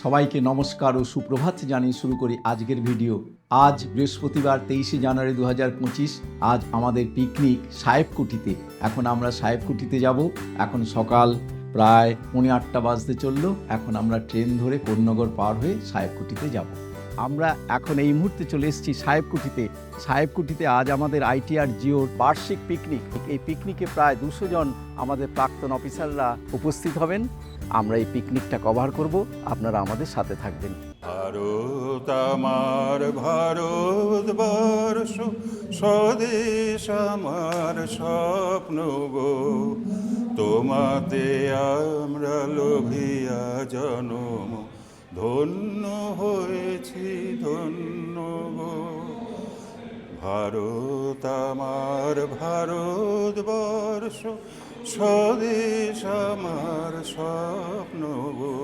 সবাইকে নমস্কার ও সুপ্রভাত জানিয়ে শুরু করি আজকের ভিডিও। আজ বৃহস্পতিবার 23শে জানুয়ারি 2025। আজ আমাদের পিকনিক সাহেবকুঠিতে। এখন আমরা সাহেবকুঠিতে যাব। এখন সকাল প্রায় 8:45 বাজতে চললো। এখন আমরা ট্রেন ধরে কোন্নগর পার হয়ে সাহেবকুঠিতে যাব। আমরা এখন এই মুহূর্তে চলে এসেছি সাহেবকুঠিতে। সাহেবকুঠিতে আজ আমাদের আইটিআর জিওর বার্ষিক পিকনিক। এই পিকনিকে প্রায় 200 জন আমাদের প্রাক্তন অফিসাররা উপস্থিত হবেন। আমরা এই পিকনিকটা কভার করব, আপনারা আমাদের সাথে থাকবেন। ভারত আমার ভারতবর্ষ, স্বদেশ আমার স্বপ্ন গো, তোমাতে আমরা লোভিয়া জনম, ধন্য হয়েছি ধন্য গো। ভারত আমার ভারতবর্ষ, স্বদেশ আমার স্বপ্ন গো,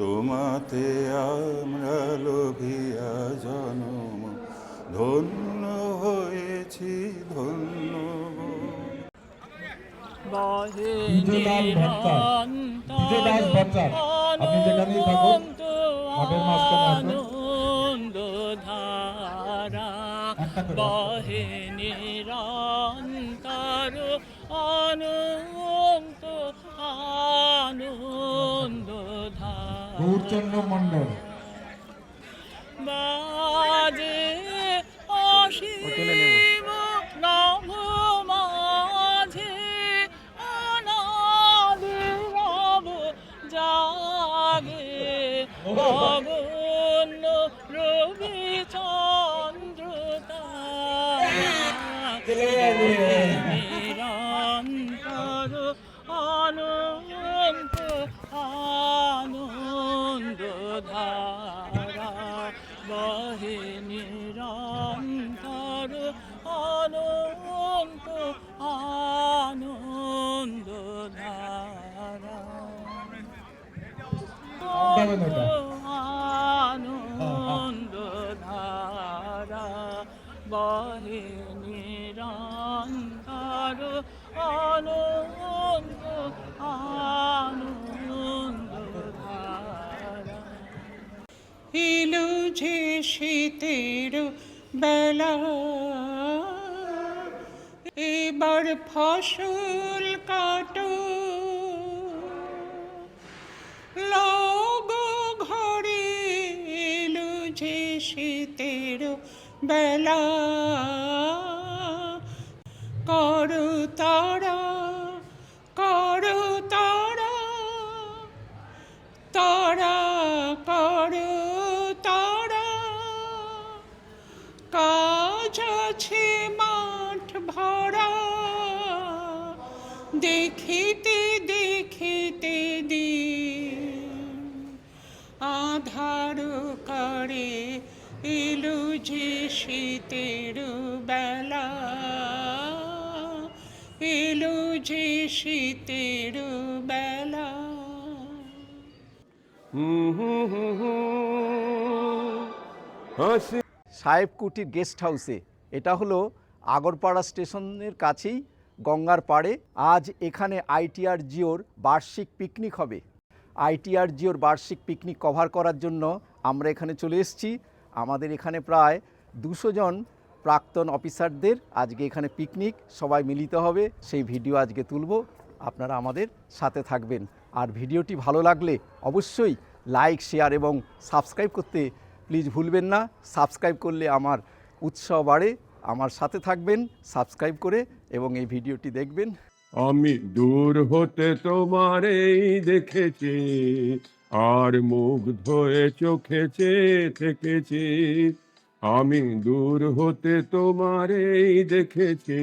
তোমাতে আমরা লোভিয়া জনম, ধন্য হয়েছি ধন্য গো। আপনি যেখানেই থাকুন মাঠের মাঝখানে বহে নিরন্তর অনন্ত আনন্দধারা। গৌরচন্দ্র মণ্ডল বাজে অসীম নভ মাঝে অনাদি রব জাগে, অগণ্য রবি চন্দ্র নিরন্তর অনন্ত আনন্দধারা, বহে নিরন্তর অনন্ত আনন্দধারা। আনন্দধারা, বহে নিরন্তর অনন্ত আনন্দধারা। এলো যে শীতের বেলা, এবার ফসল কাটো, লগো ঘরে এলো যে শীতের বেলা, করো তারা করো তারা, তারা করো তারা, কাজ আছে মাঠ ভরা, দেখিতে দেখিতে দিন আধার করে এলো যে শীতের বেলা, এলো যে শীতের বেলা। সাহেবকুঠির গেস্ট হাউসে। এটা হলো আগরপাড়া স্টেশনের কাছেই, গঙ্গার পাড়ে। আজ এখানে আইটিআর জিওর বার্ষিক পিকনিক হবে। আইটিআর জিওর বার্ষিক পিকনিক কভার করার জন্য আমরা এখানে চলে এসেছি। আমাদের এখানে প্রায় 200 জন প্রাক্তন অফিসারদের আজকে এখানে পিকনিক, সবাই মিলিত হবে, সেই ভিডিও আজকে তুলব। আপনারা আমাদের সাথে থাকবেন। আর ভিডিওটি ভালো লাগলে অবশ্যই লাইক, শেয়ার এবং সাবস্ক্রাইব করতে প্লিজ ভুলবেন না। সাবস্ক্রাইব করলে আমার উৎসাহ বাড়ে। আমার সাথে থাকবেন সাবস্ক্রাইব করে এবং এই ভিডিওটি দেখবেন। আমি দূর হতে তোমারেই দেখেছি, আর মুগ্ধ হয়ে চোখে চেয়ে থেকেছি। আমি দূর হতে তোমারেই দেখেছি,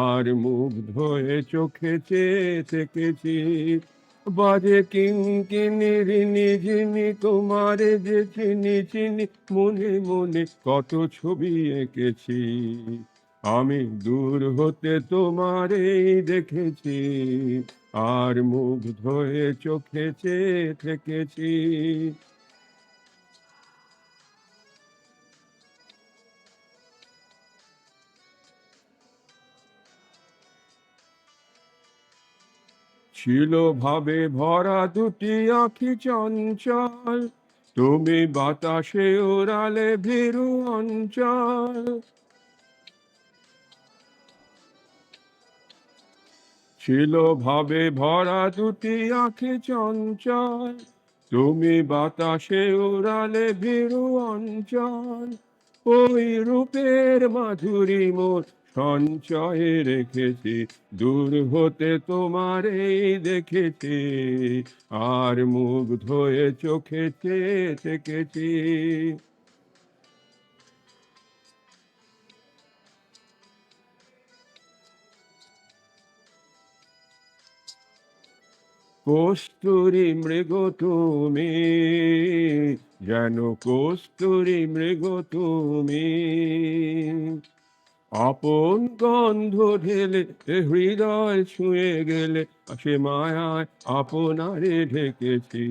আর মুগ্ধ হয়ে চোখে চেয়ে থেকেছি। বাজে কিঙ্কিনি রিনি ঝিনি, তোমারে যে চিনি চিনি, মনে মনে কত ছবি এঁকেছি। আমি দূর হতে তোমারেই দেখেছি, আর মুগ্ধ হয়ে চোখে চেয়ে থেকেছি। ছিল ভাবে ভরা দুটি আঁখি চঞ্চল, তুমি বাতাসে ওড়ালে ভীরু অঞ্চল। ছিল ভাবে ভরা দুটি আঁখি চঞ্চল, তুমি বাতাসে উড়ালে ভীরু অঞ্চল। ওই রূপের মাধুরী মোর সঞ্চয়ে রেখেছি, দূর হতে তোমারেই দেখেছি, আর মুগ্ধ হয়ে চোখে চেয়ে থেকেছি। কস্তুরী মৃগ তুমি, যেন কস্তুরী মৃগ তুমি, আপন গন্ধ ঢেলে হৃদয় ছুঁয়ে গেলে, সে মায়ায় আপনারে ঢেকেছি।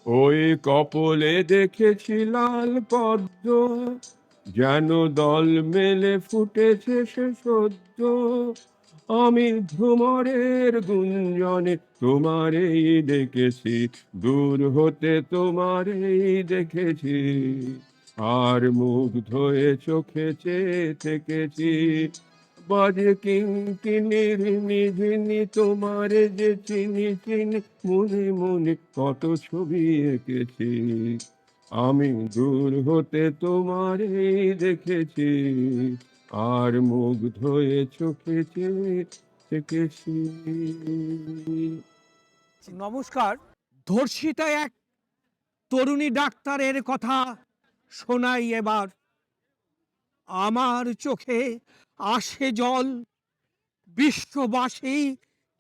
ওই কপলে দেখেছি লাল পদ্ম, যেন দল মেলে ফুটেছে সে সদ্য। আমি ভ্রমরের গুঞ্জনে তোমারেই দেখেছি, দূর হতে তোমারেই দেখেছি, আর মুগ্ধ হয়ে চোখে চেয়ে থেকেছি। বাজে কিঙ্কিনি রিনি ঝিনি, তোমারে যে চিনি চিনি, মনে মনে কত ছবি এঁকেছি, আমি দূর হতে তোমারেই দেখেছি, আর মুগ্ধ হয়ে চোখে চেয়ে থেকেছি। নমস্কার। ধর্ষিতা এক তরুণী ডাক্তারের কথা শোনাই এবার। আমার চোখে আসে জল, বিশ্ববাসী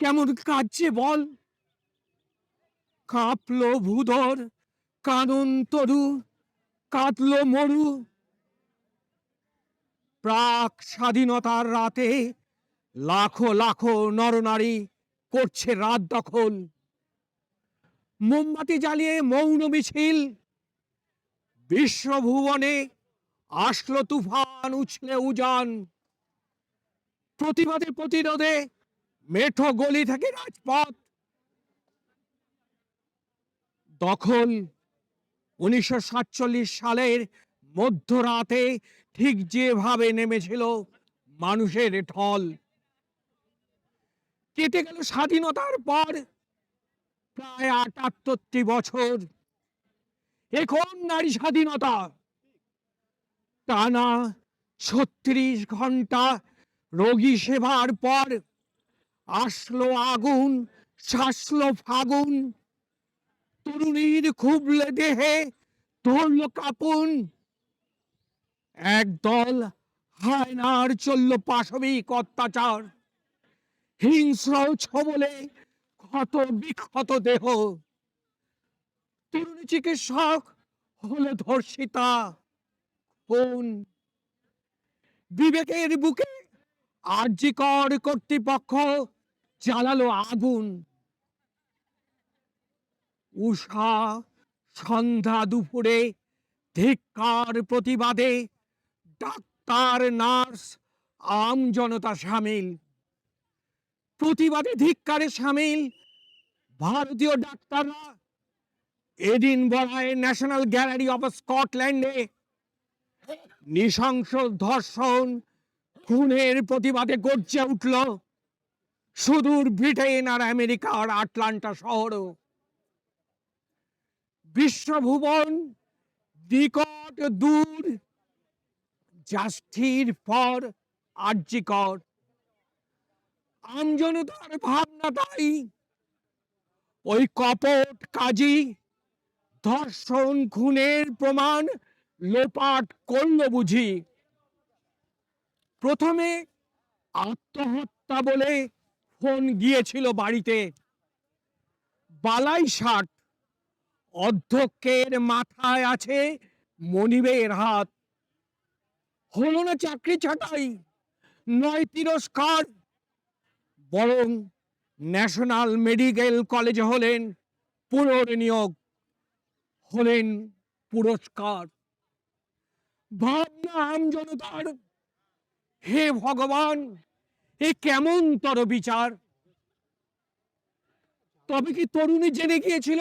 কেমন কাঁদছে বল। কাঁপলো ভূধর, কানন তরু, কাঁদলো মরু। প্রাক স্বাধীনতার রাতে লাখো লাখো নরনারী করছে রাত দখল। মোমবাতি জ্বালিয়ে মৌন মিছিল, বিশ্বভুবনে আসলো তুফান উছলে উজান। প্রতিবাদে প্রতিরোধে মেঠো গলি থেকে রাজপথ দখল। 1947 সালের মধ্যরাতে ঠিক যেভাবে নেমেছিল মানুষের ঢল। কেটে গেল স্বাধীনতার পর প্রায় 78টি বছর। এখন নারী স্বাধীনতা। টানা 36 ঘন্টা রোগী সেবার পর আসলো আগুন, শাসলো ফাগুন। তরুণীর খুবলে দেহে ধরল কাপুন। একদল হায়নার চলল পাশবিক অত্যাচার। হিংস্র ছবলে ক্ষত বিক্ষত দেহ। তরুণী চিকিৎসক হলো ধর্ষিতা, খুন। বিবেকের বুকে আরজিকর কর্তৃপক্ষ জ্বালালো আগুন। উষা সন্ধ্যা দুপুরে ধিক্কার প্রতিবাদে ডাক্তার, নার্স, আম জনতা সামিল। প্রতিবাদে ধিক্কারে সামিল ভারতীয় ডাক্তাররা এডিনবরায় ন্যাশনাল গ্যালারি অফ স্কটল্যান্ডে নৃশংস ধর্ষণ খুনের প্রতিবাদে গর্জে উঠল সুদূর ব্রিটেন আর আমেরিকার আটলান্টা শহরও। বিশ্বভুবন নিকট দূর, জাস্টির ফর আরজিকর। আমজনতার ভাবনা তাই, ওই কপট কাজী ধর্ষণ খুনের প্রমাণ লোপাট করল বুঝি। প্রথমে আত্মহত্যা বলে ফোন গিয়েছিল বাড়িতে। বালাইশাট অধ্যক্ষের মাথায় আছে মনিবের হাত। হলো না চাকরি ছাঁটাই, নয় তিরস্কার, বরং ন্যাশনাল মেডিকেল কলেজে হলেন পুনর্নিয়োগ, হলেন পুরস্কার। ভাবনা আমজনতার, হে ভগবান, এ কেমন তর বিচার। তবে কি তরুণী জেনে গিয়েছিল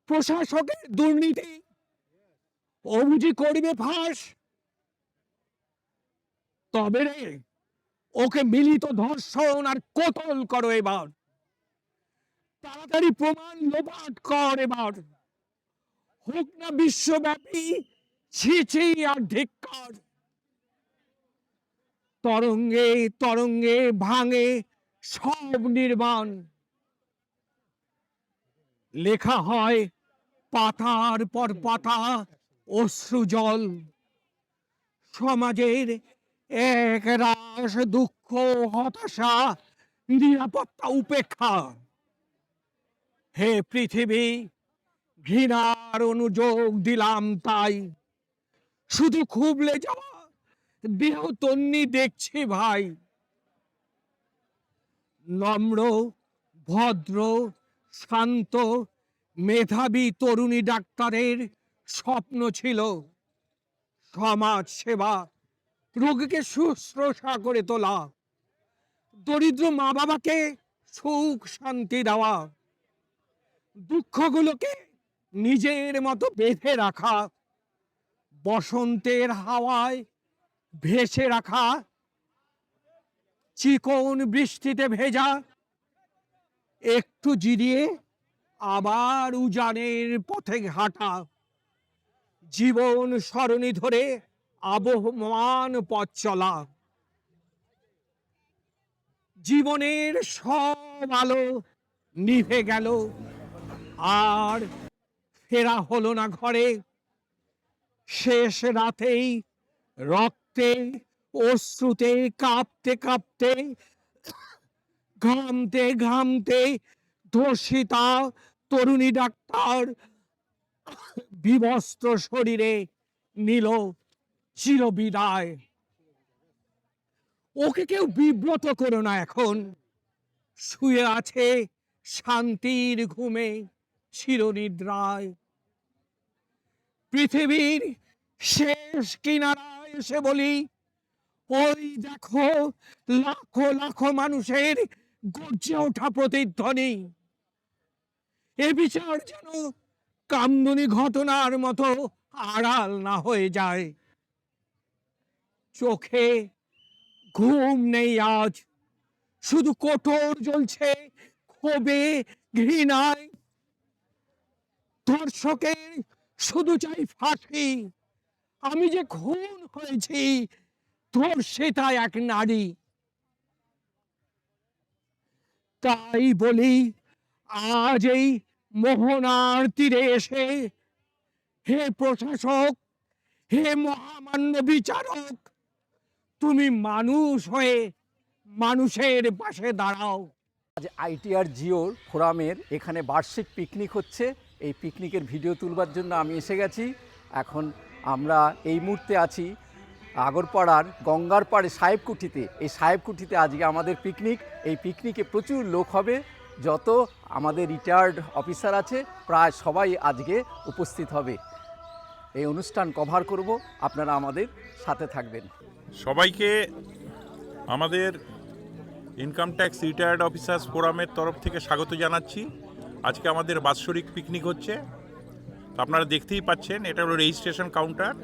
প্রশাসকের দুর্নীতি? ও বুঝি করবে ফাঁস? তবে রে, ওকে মিলিত ধর্ষণ আর কতল করো এবার। তাড়াতাড়ি প্রমাণ লোপাট কর এবার। হোক না বিশ্বব্যাপী ছি ছি আর ধিক্কার। তরঙ্গে তরঙ্গে ভাঙে সব নির্বাণ। লেখা হয় পাতার পর পাতা অশ্রু জল। সমাজের এক রাশ দুঃখ, হতাশা, নিরাপত্তা, উপেক্ষা। হে পৃথিবী, ঘৃণার অনুযোগ দিলাম তাই। শুধু খুবলে যাওয়া দেহ তন্নি দেখছি ভাই। নম্র, ভদ্র, শান্ত, মেধাবী তরুণী ডাক্তারের স্বপ্ন ছিল সমাজ সেবা, রোগীকে শুশ্রূষা করে তোলা, দরিদ্র মা বাবাকে সুখ শান্তি দেওয়া, দুঃখগুলোকে নিজের মতো বেঁধে রাখা, বসন্তের হাওয়ায় ভেসে রাখা, চিকন বৃষ্টিতে ভেজা, একটু জিরিয়ে আবার উজানের পথে হাঁটা, জীবন সরণি ধরে আবহমান পথ চলা। জীবনের সব আলো নিভে গেল, আর ফেরা হলো না ঘরে। শেষ রাতেই রক্তে অশ্রুতে কাঁপতে কাঁপতে, ঘামতে ঘামতে ধর্ষিতা তরুণী ডাক্তার বিবস্ত্র শরীরে নিল চিরবিদায়। ওকে কেউ বিব্রত করো না এখন। শুয়ে আছে শান্তির ঘুমে চিরনিদ্রায়। পৃথিবীর শেষ কিনারায় এসে বলি, ওই দেখো লাখো লাখো মানুষের গর্জে ওঠা প্রতিধ্বনি। এ বিচার যেন কামদুনি ঘটনার মতো আড়াল না হয়ে যায়। চোখে ঘুম নেই আজ, শুধু কোটর জ্বলছে ক্ষোভে ঘৃণায়। ধর্ষকের শুধু চাই ফাঁসি। আমি যে খুন হয়েছি ধর্ষিতা এক নারী। তাই বলি, আজ এই মোহনার তীরে এসে, হে প্রশাসক, হে মহামান্য বিচারক, তুমি মানুষ হয়ে মানুষের পাশে দাঁড়াও। আজ আইটিআর জিওর ফোরামের এখানে বার্ষিক পিকনিক হচ্ছে। এই পিকনিকের ভিডিও তুলবার জন্য আমি এসে গেছি। এখন আমরা এই মুহূর্তে আছি আগরপাড়ার গঙ্গার পাড়ে সাহেবকুঠিতে। এই সাহেবকুঠিতে আজকে আমাদের পিকনিক। এই পিকনিকে প্রচুর লোক হবে। যত আমাদের রিটায়ার্ড অফিসার আছে প্রায় সবাই আজকে উপস্থিত হবে। এই অনুষ্ঠান কভার করব, আপনারা আমাদের সাথে থাকবেন। সবাইকে আমাদের ইনকাম ট্যাক্স রিটায়ার্ড অফিসার্স ফোরামের তরফ থেকে স্বাগত জানাচ্ছি। আজকে আমাদের বাৎসরিক পিকনিক হচ্ছে। তো আপনারা দেখতেই পাচ্ছেন, এটা হলো রেজিস্ট্রেশন কাউন্টার।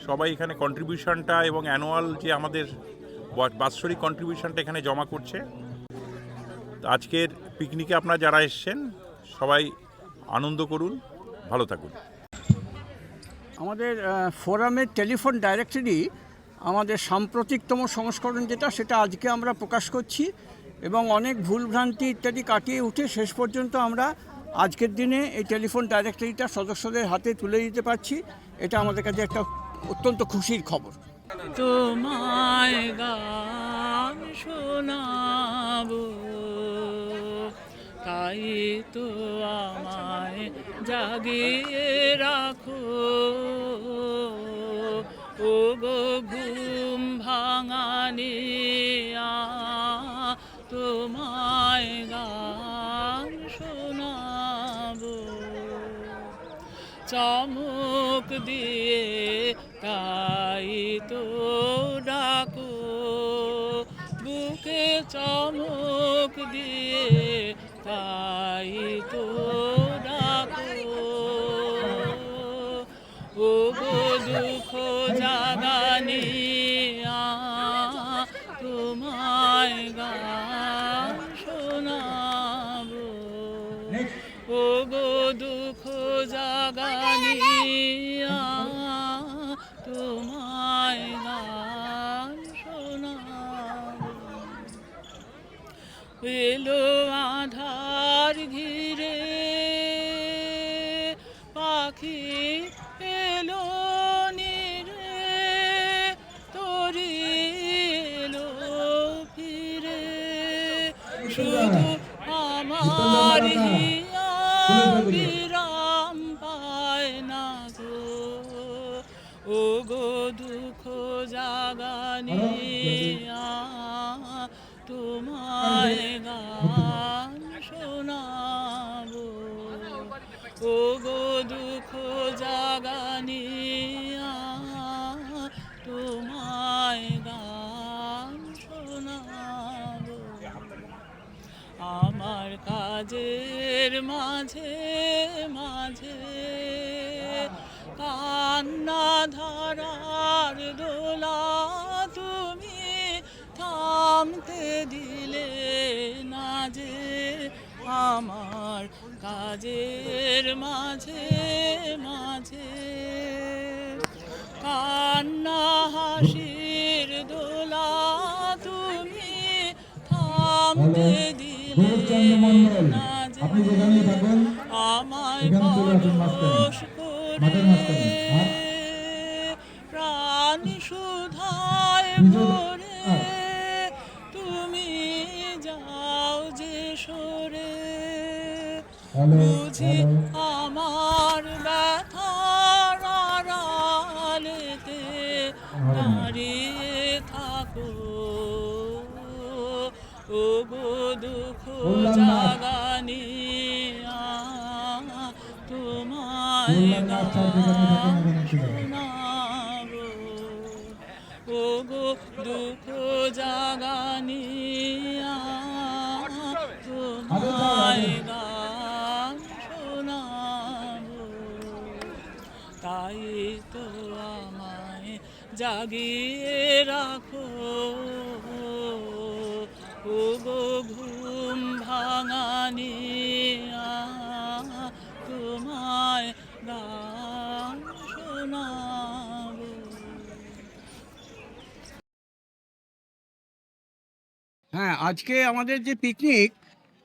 সবাই এখানে কন্ট্রিবিউশনটা এবং অ্যানুয়াল যে আমাদের বাৎসরিক কন্ট্রিবিউশনটা এখানে জমা করছে। তো আজকের পিকনিকে আপনারা যারা এসছেন সবাই আনন্দ করুন, ভালো থাকুন। আমাদের ফোরামের টেলিফোন ডাইরেক্টরি আমাদের সাম্প্রতিকতম সংস্করণ যেটা, সেটা আজকে আমরা প্রকাশ করছি এবং অনেক ভুলভ্রান্তি ইত্যাদি কাটিয়ে উঠে শেষ পর্যন্ত আমরা আজকের দিনে এই টেলিফোন ডাইরেক্টরিটা সদস্যদের হাতে তুলে দিতে পারছি। এটা আমাদের কাছে একটা অত্যন্ত খুশির খবর। তোমায় গান শোনাবো, তাই তো আমায় জাগিয়ে রাখো। ও গো ঘুম ভাঙানিয়া, তোমায় গান শোনাবো। চমক দিয়ে তাই তো ডাকো, বুকে চমক দিয়ে তাই তো ডাকো ও গো দুঃখ জাগানিয়া তোমায় গান শোনাবো ও গো দুঃখ জাগানিয়া তোমায় গান শোনাবো এলো আধার ঘিরে পাখি এলো নিরে তোরি এলো ফিরে শুধু আমার হিয়া বিরাম পায় না গো ও গো দুঃখ জাগানিয়া তোমায় গান শোনাবো ও গো দুঃখ জাগানিয়া তোমায় গান শোনাবো আমার কাজের মাঝে মাঝে কান্না ধারার দোলা তুমি থামতে দিলে না যে আমার কাজের মাঝে মাঝে কান্না হাসির দোলা তুমি থামতে দিলে না যে আপনি যেখানেই থাকেন আমায় এখানে চলে আসুন পরশ মাঠের মাঝখানে। করে প্রাণ সুধায় ভরে তুমি যাও যে সরে হ্যালো বুঝি হ্যালো আমার ব্যথার আড়ালেতে দাঁড়িয়ে থাকো ও গো দুঃখ জাগানিয়া তোমায় বললাম না, স্যার যেখানে থাকেন এখানে ছিল। শোনাবো ও গো দুঃখ জাগানিয়া তোমায় গান শোনাবো তাই তো আমায় জাগিয়ে রাখো ও গো ঘুম ভাঙানিয়া তোমায় গান শোনাবো হ্যাঁ, আজকে আমাদের যে পিকনিক,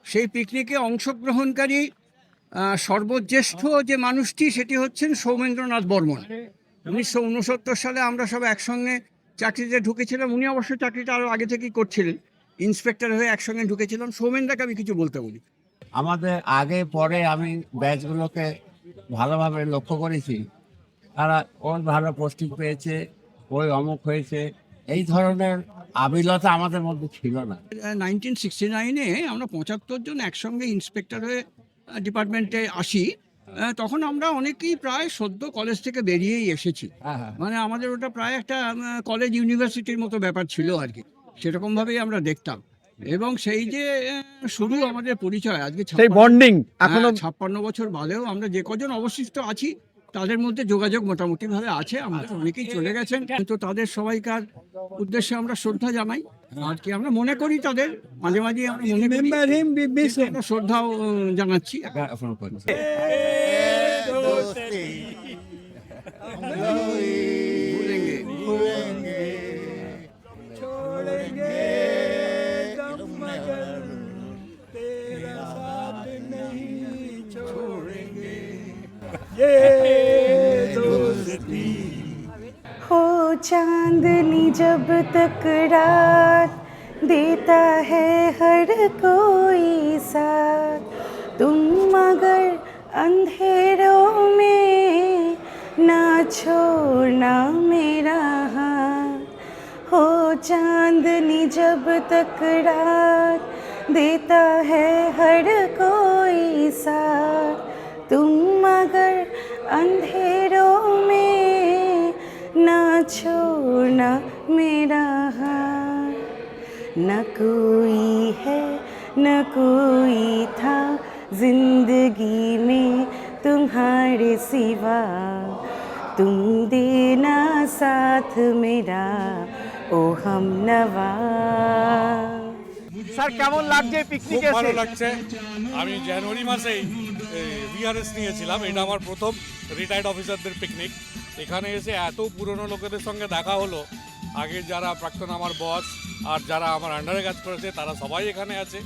সেই পিকনিকে অংশগ্রহণকারী সর্বজ্যেষ্ঠ যে মানুষটি সেটি হচ্ছেন সৌমেন্দ্রনাথ বর্মন। 1969 সালে আমরা সব একসঙ্গে চাকরিতে ঢুকেছিলাম। উনি অবশ্য চাকরিটা আরও আগে থেকেই করছিলেন, ইন্সপেক্টর হয়ে একসঙ্গে ঢুকেছিলাম। সৌমেনদাকে আমি কিছু বলতে বলি। আমাদের আগে পরে আমি ব্যাচগুলোকে ভালোভাবে লক্ষ্য করেছি, তারা ওর ভালো পোস্টিং পেয়েছে, ওই অমুক হয়েছে, এই ধরনের আবিলতা আমাদের মধ্যে ছিল না। 1969-এ আমরা 75 জন একসঙ্গে ইন্সপেক্টর হয়ে ডিপার্টমেন্টে আসি। তখন আমরা অনেকেই প্রায় সদ্য কলেজ থেকে বেরিয়েই এসেছি। মানে আমাদের ওটা প্রায় একটা কলেজ ইউনিভার্সিটির মতো ব্যাপার ছিল আর কি, সেরকমভাবেই আমরা দেখতাম। এবং সেই যে শুরু আমাদের পরিচয় আজকে সেই বন্ডিং এখনো 56 বছর বাদেও আমরা যে কজন অবশিষ্ট আছি তাদের মধ্যে যোগাযোগ মোটামুটি ভাবে আছে। আমাদের অনেকেই চলে গেছেন, কিন্তু তাদের সবাইকার উদ্দেশ্যে আমরা শ্রদ্ধা জানাই আর কি। আমরা মনে করি তাদের, মাঝে মাঝে আমরা মনে করি, আমরা শ্রদ্ধাও জানাচ্ছি। हो चांदनी जब तक रात देता है हर कोई साथ, तुम मगर अंधेरों में ना छोड़ना मेरा हाथ। हो चांदनी जब तक रात देता है हर कोई साथ, तुम मगर अंधेरों में ना छोड़ना मेरा हाथ। न कोई है न कोई था जिंदगी में तुम्हारे सिवा, तुम देना साथ मेरा ও হামনওয়া। স্যার কেমন লাগছে পিকনিক খুব ভালো এসে? লাগছে। আমি জানুয়ারি মাসেই ভিআরএস নিয়েছিলাম, এটা আমার প্রথম রিটায়ার্ড অফিসারদের পিকনিক। এখানে এসে এত পুরনো লোকেদের সঙ্গে দেখা হলো, আগে যারা প্রাক্তন আমার বস আর যারা আমার আন্ডারে কাজ করেছে তারা সবাই এখানে আছে,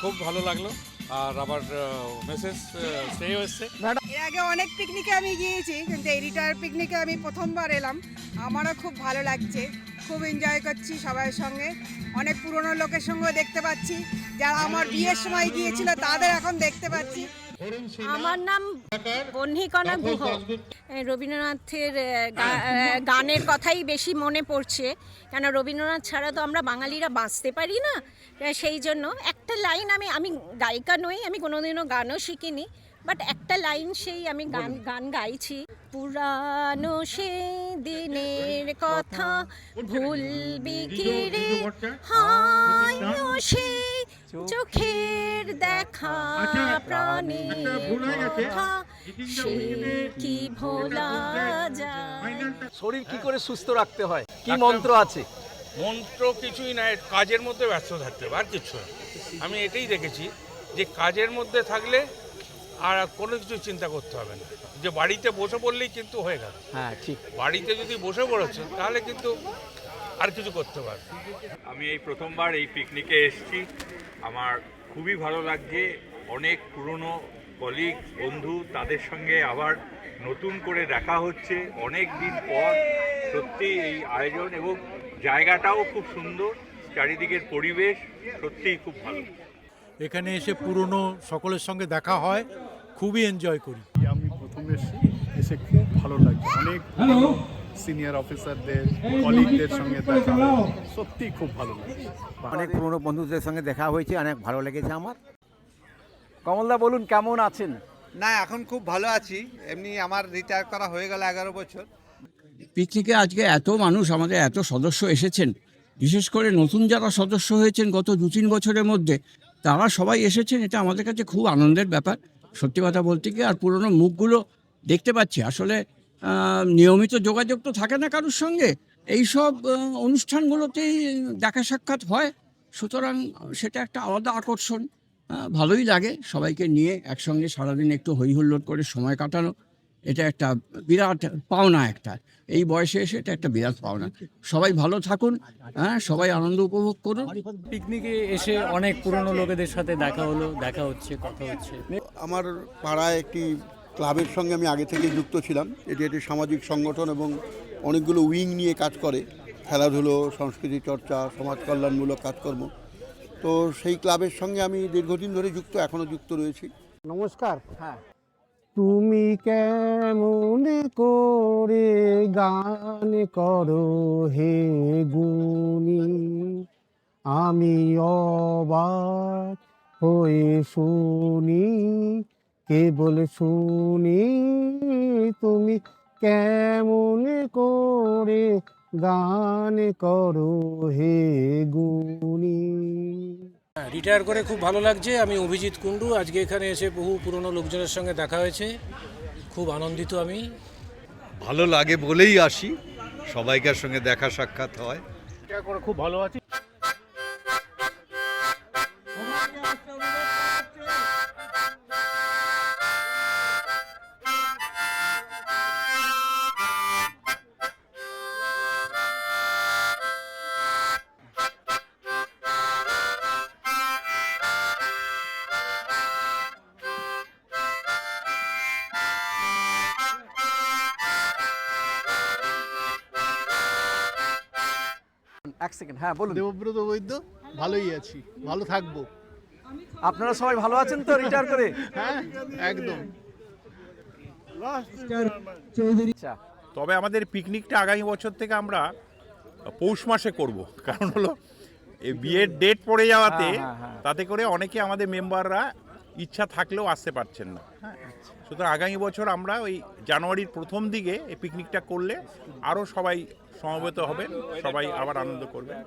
খুব ভালো লাগলো। আর আমার মেসেজ সেও এসছে। এর আগে অনেক পিকনিকে আমি গিয়েছি, কিন্তু এই রিটায়ার পিকনিকে আমি প্রথমবার এলাম। আমারও খুব ভালো লাগছে, খুব এনজয় করছি সবার সঙ্গে। অনেক পুরনো লোকের সঙ্গেও দেখতে পাচ্ছি, যারা আমার বিয়ের সময় গিয়েছিল তাদের এখন দেখতে পাচ্ছি। আমার নাম বহ্নিকণা গুহ। রবীন্দ্রনাথের গানের কথাই বেশি মনে পড়ছে, কেন রবীন্দ্রনাথ ছাড়া তো আমরা বাঙালিরা বাঁচতে পারি না। সেই জন্য একটা লাইন আমি গায়িকা নই, আমি কোনোদিনও গানও শিখিনি, বাট একটা লাইন সেই আমি গান গাইছি। পুরানো সেই দিনের কথা ভুলবি কি রে, হায় সেই চোখের দেখা প্রাণের কথা, সে কি ভোলা যায়। শরীর কি করে সুস্থ রাখতে হয়, কি মন্ত্র আছে? মন্ত্র কিছুই না, কাজের মধ্যে ব্যস্ত থাকতে হবে, আর কিছু না। আমি এটাই দেখেছি যে কাজের মধ্যে থাকলে আর কোনো কিছু চিন্তা করতে হবে না, যে বাড়িতে বসে পড়লেই কিন্তু হয়ে গেল। হ্যাঁ ঠিক। বাড়িতে যদি বসে পড়েছে তাহলে কিন্তু আর কিছু করতে পারবে। আমি এই প্রথমবার এই পিকনিকে এসেছি, আমার খুবই ভালো লাগছে। অনেক পুরনো কলিগ বন্ধু, তাদের সঙ্গে আবার নতুন করে দেখা হচ্ছে অনেক দিন পর। সত্যি এই আয়োজন এবং জায়গাটাও খুব সুন্দর, চারিদিকের পরিবেশ সত্যিই খুব ভালো। এখানে এসে পুরনো সকলের সঙ্গে দেখা হয়, খুবই এনজয় করি। আমি প্রথম এসে খুব ভালো লাগছে, অনেক সিনিয়র অফিসারদের কলিগদের সঙ্গে দেখা, সত্যি খুব ভালো লাগছে। অনেক পুরনো বন্ধুদের সঙ্গে দেখা হয়েছে, অনেক ভালো লেগেছে আমার। কমলদা বলুন কেমন আছেন? না, এখন খুব ভালো আছি। এমনি আমার রিটায়ার করা হয়ে গেল 11 বছর। পিকনিকে আজকে এত মানুষ, আমাদের এত সদস্য এসেছেন, বিশেষ করে নতুন যারা সদস্য হয়েছেন গত 2-3 বছরের মধ্যে, তারা সবাই এসেছেন। এটা আমাদের কাছে খুব আনন্দের ব্যাপার, সত্যি কথা বলতে কি। আর পুরনো মুখগুলো দেখতে পাচ্ছি। আসলে নিয়মিত যোগাযোগ তো থাকে না কারোর সঙ্গে, এইসব অনুষ্ঠানগুলোতেই দেখা সাক্ষাৎ হয়, সুতরাং সেটা একটা আলাদা আকর্ষণ। ভালোই লাগে সবাইকে নিয়ে একসঙ্গে সারাদিন একটু হই হুল্লোড় করে সময় কাটানো, এটা একটা বিরাট পাওনা। একটা এই বয়সে এসে এটা একটা বিরাট পাওনা। সবাই ভালো থাকুন, সবাই আনন্দ উপভোগ করুন। পিকনিকে এসে অনেক পুরনো লোকেদের সাথে দেখা হলো, দেখা হচ্ছে, কথা হচ্ছে। আমার পাড়ায় একটি ক্লাবের সঙ্গে আমি আগে থেকেই যুক্ত ছিলাম। এটি একটি সামাজিক সংগঠন এবং অনেকগুলো উইং নিয়ে কাজ করে, খেলাধুলো, সংস্কৃতি চর্চা, সমাজ কল্যাণমূলক কাজকর্ম। তো সেই ক্লাবের সঙ্গে আমি দীর্ঘদিন ধরে যুক্ত, এখনও যুক্ত রয়েছি। নমস্কার। হ্যাঁ। তুমি কেমন করে গান করো হে গুণী, আমি অবাক হয়ে শুনি, কেবল শুনি তুমি কেমন করে গান করো হে গুণী। রিটায়ার করে খুব ভালো লাগছে। আমি অভিজিৎ কুণ্ডু। আজকে এখানে এসে বহু পুরনো লোকজনের সঙ্গে দেখা হয়েছে, খুব আনন্দিত আমি। ভালো লাগে বলেই আসি, সবাইকার সঙ্গে দেখা সাক্ষাৎ হয়। খুব ভালো আছি। এক সেকেন্ড, হ্যাঁ বলুন। দেবব্রত বৈদ্য। ভালোই আছি, ভালো থাকবো। আপনারা সবাই ভালো আছেন তো রিটায়ার করে? হ্যাঁ, একদম। আচ্ছা, তবে আমাদের পিকনিকটা আগামী বছর থেকে আমরা পৌষ মাসে করব, কারণ হলো এই বিয়ের ডেট পড়ে যাওয়াতে তাতে করে অনেকে আমাদের মেম্বাররা ইচ্ছা থাকলেও আসতে পারছেন না। হ্যাঁ, সুতরাং আগামী বছর আমরা ওই জানুয়ারির প্রথম দিকে এই পিকনিকটা করলে আরও সবাই সমবেত হবেন, সবাই আবার আনন্দ করবেন।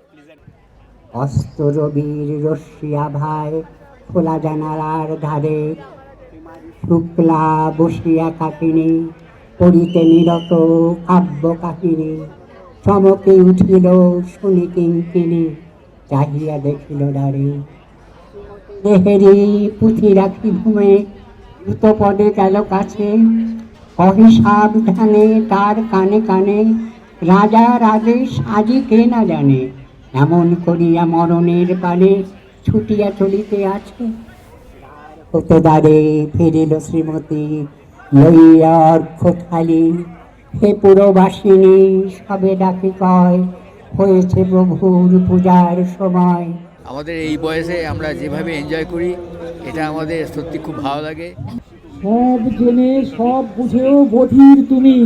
অস্ত রবির রশ্মিয়া ভাই খোলা জানালার ধারে শুক্লা বসিয়া কাকিনী পড়িতে নিরত কাব্য কাহিনী চমকে উঠিল শুনি কিঙ্কিনি চাহিয়া দেখিল দ্বারে দেহেরি পুঁথি রাখি ঘুমে দ্রুত পদে গেল কাছে কহে সাবধানে তার কানে কানে রাজার আদেশ আজি কে না জানে এমন করিয়া মরণের পানে ছুটিয়া চলিতে আছে হতে দ্বারে ফিরিল শ্রীমতী লইয়া অর্ঘ থালি হে পুরবাসিনী সবে ডাকি কয় হয়েছে প্রভুর পূজার সময়। আমাদের এই বয়সে আমরা যেভাবে এনজয় করি এটা আমাদের সত্যি খুব ভালো লাগে। সব জেনে সব বুঝেও বধির তুমি,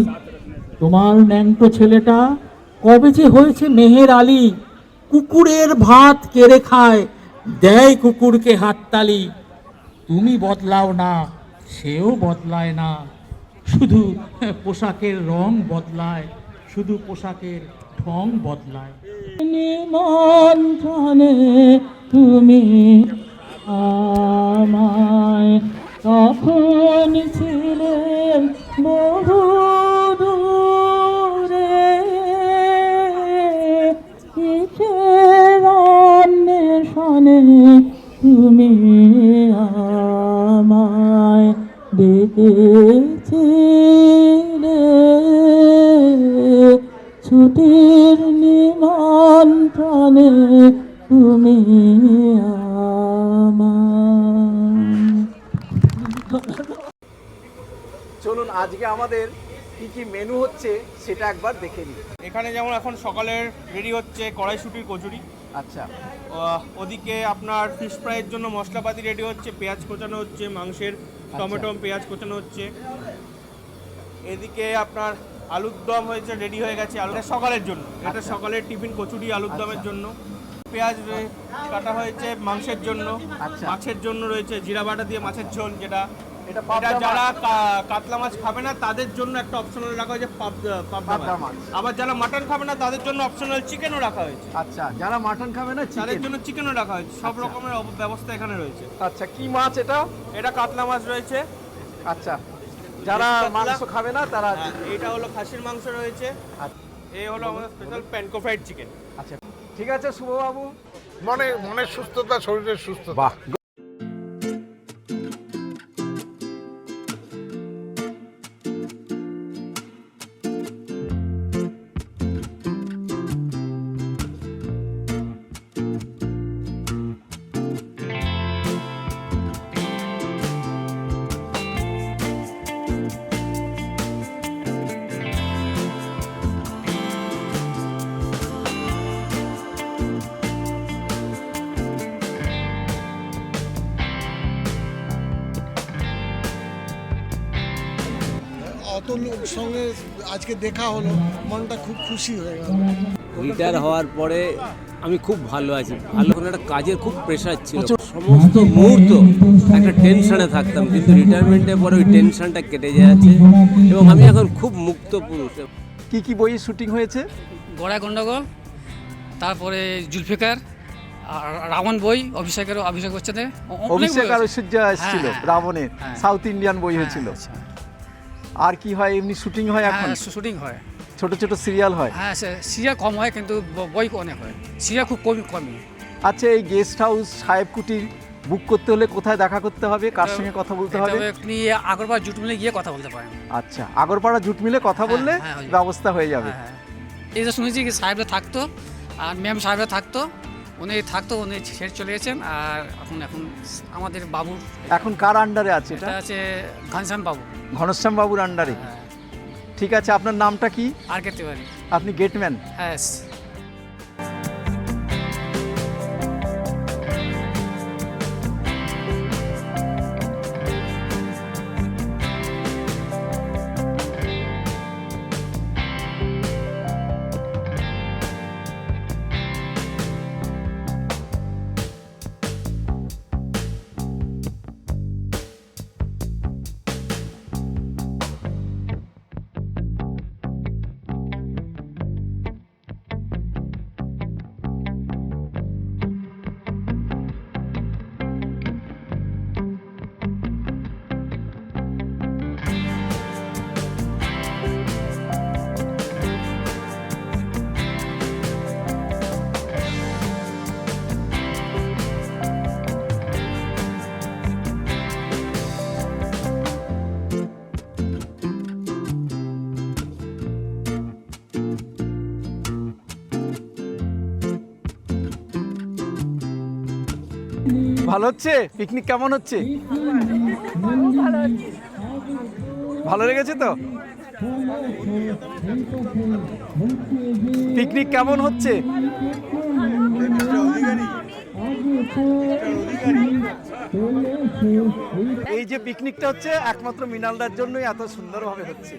তোমার ন্যাংটো ছেলেটা কবে যে হয়েছে মেহের আলী, কুকুরের ভাত কেড়ে খায় দেয় কুকুরকে হাততালি। তুমি বদলাও না সেও বদলায় না, শুধু পোশাকের রং বদলায়, শুধু পোশাকের ঢং বদলায়। নিমন্ত্রণে তুমি আমায় তখন ছিলেন বহু দূরে, কিসের অন্বেষণে তুমি আমায় ডেকেছিলে, ছুটির নিমন্ত্রণে তুমি চলুন আজকে আমাদের কি কি মেনু হচ্ছে সেটা একবার দেখে নিই। এখানে যেমন এখন সকালের রেডি হচ্ছে কড়াইশুটির কচুরি। আচ্ছা। ওদিকে আপনার ফিশ ফ্রাইয়ের জন্য মশলাপাতি রেডি হচ্ছে, পেঁয়াজ কোচানো হচ্ছে, মাংসের টমেটো পেঁয়াজ কোচানো হচ্ছে। এদিকে আপনার আলুর দম হয়েছে, রেডি হয়ে গেছে আলুটা সকালের জন্য। এটা সকালের টিফিন কচুরি আলুর দমের জন্য। পেঁয়াজ কাটা হয়েছে মাংসের জন্য। মাছের জন্য রয়েছে জিরা বাটা দিয়ে মাছের ঝোল, যেটা এটা যারা কাতলা মাছ খাবে না তাদের জন্য একটা অপশনাল রাখা হয়েছে পাবদা মাছ। আবার যারা মাটন খাবে না তাদের জন্য অপশনাল চিকেনও রাখা হয়েছে। আচ্ছা, যারা মাটন খাবে না তাদের জন্য চিকেনও রাখা হয়েছে। সব রকমের ব্যবস্থা এখানে রয়েছে। আচ্ছা, কি মাছ এটা? এটা কাতলা মাছ রয়েছে। আচ্ছা, যারা মাংস খাবে না তারা, এটা হলো খাসির মাংস রয়েছে। এই হলো আমাদের স্পেশাল প্যানকো ফ্রাইড চিকেন। আচ্ছা, ঠিক আছে শুভবাবু। মনের সুস্থতা শরীরের সুস্থতা। বাহ। অত লোক সঙ্গে আজকে দেখা হলো, মনটা খুব খুশি হয়ে গেল। রিটায়ার হওয়ার পরে আমি খুব ভালো আছি। ভালো কোনো একটা কাজের খুব প্রেশার ছিল, সমস্ত মুহূর্ত একটা টেনশনে থাকতাম, কিন্তু রিটায়ারমেন্টের পরে ওই টেনশনটা কেটে যাচ্ছে এবং আমি এখন খুব মুক্ত পুরুষ। কি কি বই শুটিং হয়েছে? গড়ায় গন্ডগোল, তারপরে জুলফিকার, আর রাবণ বই, অভিষেক বচ্চনের। অভিষেক আর ঐশ্বর্য এসেছিল রাবণের, সাউথ ইন্ডিয়ান বই হয়েছিল। আর কি হয় এমনি শুটিং হয় এখন? শুটিং হয়, ছোট ছোট সিরিয়াল হয়। হ্যাঁ, সিরিয়াল কম হয় কিন্তু বই অনেক হয়। সিরিয়াল খুব কমই। আচ্ছা, এই গেস্ট হাউস সাহেব কুটির বুক করতে হলে কোথায় দেখা করতে হবে, কার সঙ্গে কথা বলতে হবে? আপনি আগরপাড়া জুট মিলে গিয়ে কথা বলতে পারেন। আচ্ছা, আগরপাড়া জুট মিলে কথা বললে ব্যবস্থা হয়ে যাবে। এই যে শুনেছি কি সাহেবরা থাকতো আর ম্যাম সাহেবরা থাকতো, উনি ছেড়ে চলে গেছেন। আর এখন আমাদের বাবু এখন কার আন্ডারে আছে? এটা আছে ঘনশ্যাম বাবু। ঘনশ্যাম বাবুর আন্ডারে। ঠিক আছে, আপনার নামটা কি? আর কে তিওয়ারি। আপনি গেটম্যান? হ্যাঁ। ভালো হচ্ছে? পিকনিক কেমন হচ্ছে? ভালো লেগেছে তো? পিকনিক কেমন হচ্ছে? এই যে পিকনিকটা হচ্ছে একমাত্র মৃণালদার জন্যই এত সুন্দরভাবে হচ্ছে।